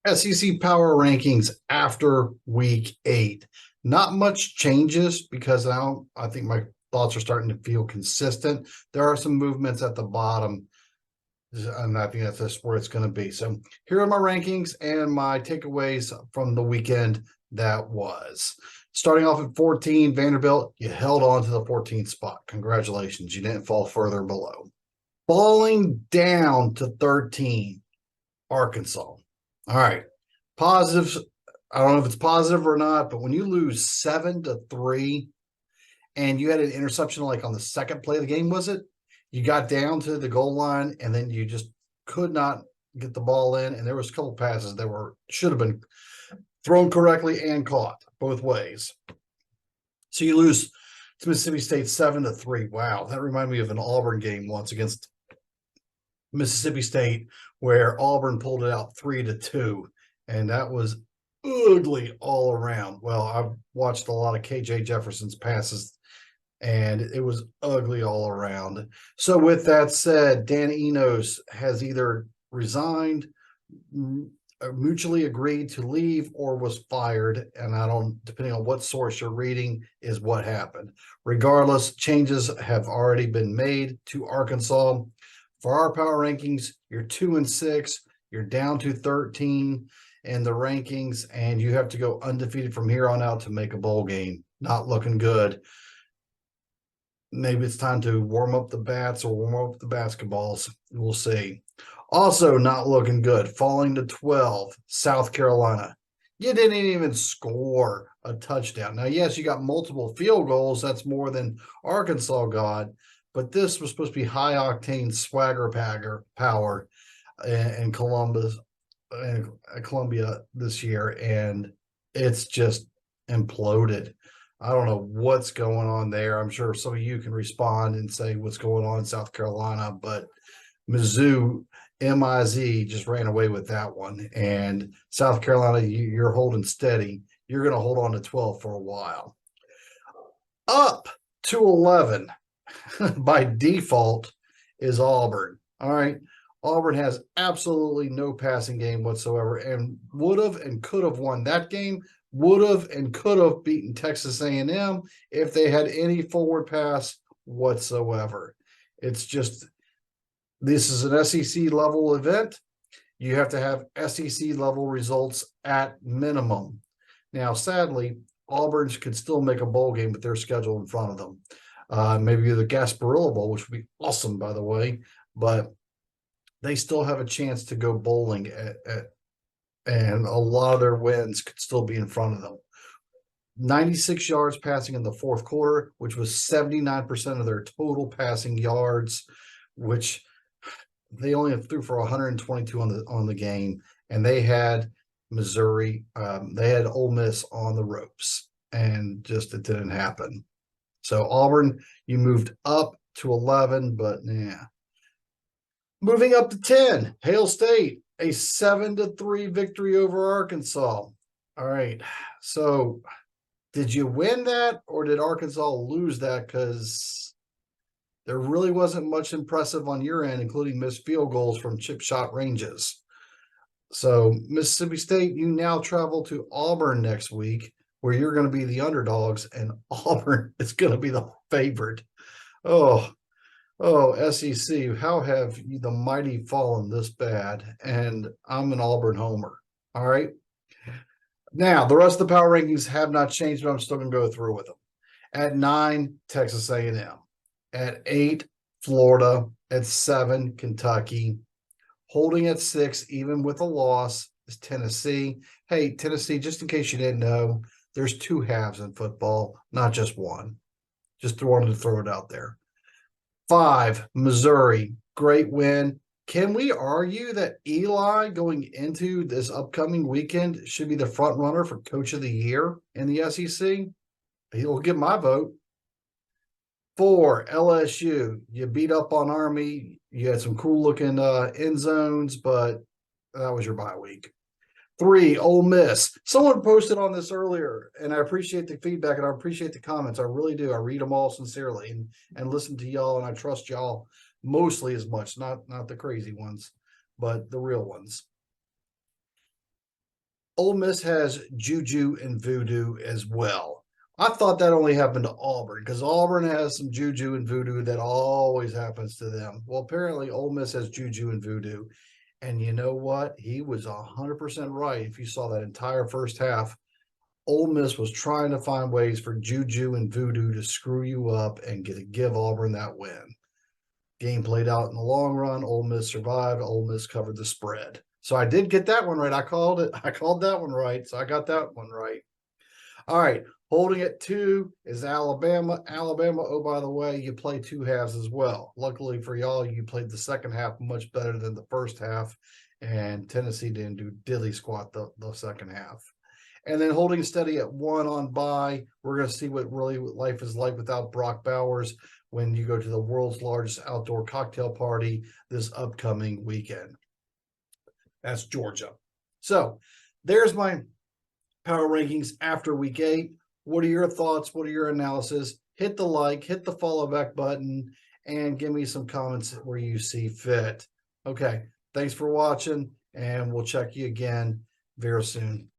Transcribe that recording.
SEC power rankings after week 8. Not much changes because now I think my thoughts are starting to feel consistent. There are some movements at the bottom, and I think that's just where it's going to be. So here are my rankings and my takeaways from the weekend that was. Starting off at 14, Vanderbilt, you held on to the 14th spot. Congratulations. You didn't fall further below. Falling down to 13, Arkansas. All right. Positives. I don't know if it's positive or not, but when you lose 7-3 and you had an interception like on the second play of the game, was it? You got down to the goal line and then you just could not get the ball in. And there was a couple passes that should have been thrown correctly and caught both ways. So you lose to Mississippi State 7-3. Wow, that reminded me of an Auburn game once against Mississippi State where Auburn pulled it out 3-2, and that was ugly all around. Well, I've watched a lot of KJ Jefferson's passes, and it was ugly all around. So with that said, Dan Enos has either resigned, mutually agreed to leave, or was fired. And I don't, depending on what source you're reading, is what happened. Regardless, changes have already been made to Arkansas. For our power rankings, you're 2-6, you're down to 13 in the rankings, and you have to go undefeated from here on out to make a bowl game. Not looking good. Maybe it's time to warm up the bats or warm up the basketballs. We'll see. Also not looking good. Falling to 12, South Carolina. You didn't even score a touchdown. Now, yes, you got multiple field goals. That's more than Arkansas got. But this was supposed to be high octane swagger power in Columbia this year, and it's just imploded. I don't know what's going on there. I'm sure some of you can respond and say what's going on in South Carolina, but Mizzou, MIZ just ran away with that one. And South Carolina, you're holding steady. You're going to hold on to 12 for a while. Up to 11 by default is Auburn. All right. Auburn has absolutely no passing game whatsoever and would have and could have won that game, would have and could have beaten Texas A&M if they had any forward pass whatsoever. It's just, this is an SEC level event. You have to have SEC level results at minimum. Now, sadly, Auburn could still make a bowl game with their schedule in front of them. Maybe the Gasparilla Bowl, which would be awesome, by the way, but they still have a chance to go bowling and a lot of their wins could still be in front of them. 96 yards passing in the fourth quarter, which was 79% of their total passing yards, which they only threw for 122 on the game, and they had Missouri, they had Ole Miss on the ropes, and just it didn't happen. So Auburn, you moved up to 11, but yeah. Moving up to 10, Hail State, a 7-3 victory over Arkansas. All right. So did you win that or did Arkansas lose that? Because there really wasn't much impressive on your end, including missed field goals from chip shot ranges. So Mississippi State, you now travel to Auburn next week, where you're going to be the underdogs, and Auburn is going to be the favorite. Oh, SEC, how have the mighty fallen this bad? And I'm an Auburn homer. All right. Now, the rest of the power rankings have not changed, but I'm still going to go through with them. At 9, Texas A&M. At 8, Florida. At 7, Kentucky. Holding at 6, even with a loss, is Tennessee. Hey, Tennessee, just in case you didn't know, there's 2 halves in football, not just one. Just wanted to throw it out there. 5, Missouri, great win. Can we argue that Eli going into this upcoming weekend should be the front runner for Coach of the Year in the SEC? He'll get my vote. 4, LSU, you beat up on Army. You had some cool looking end zones, but that was your bye week. 3, Ole Miss. Someone posted on this earlier, and I appreciate the feedback and I appreciate the comments. I really do. I read them all sincerely and listen to y'all, and I trust y'all mostly as much, not the crazy ones, but the real ones. Ole Miss has juju and voodoo as well. I thought that only happened to Auburn because Auburn has some juju and voodoo that always happens to them. Well, apparently Ole Miss has juju and voodoo. And you know what? He was 100% right. If you saw that entire first half, Ole Miss was trying to find ways for juju and voodoo to screw you up and give Auburn that win. Game played out in the long run. Ole Miss survived. Ole Miss covered the spread. So I did get that one right. I called it. I called that one right. So I got that one right. All right. Holding it 2 is Alabama. Alabama, oh, by the way, you play 2 halves as well. Luckily for y'all, you played the second half much better than the first half. And Tennessee didn't do diddly squat the second half. And then holding steady at 1 on bye. We're going to see what really life is like without Brock Bowers when you go to the world's largest outdoor cocktail party this upcoming weekend. That's Georgia. So there's my power rankings after week 8. What are your thoughts? What are your analysis? Hit the like, hit the follow back button, and give me some comments where you see fit. Okay. Thanks for watching, and we'll check you again very soon.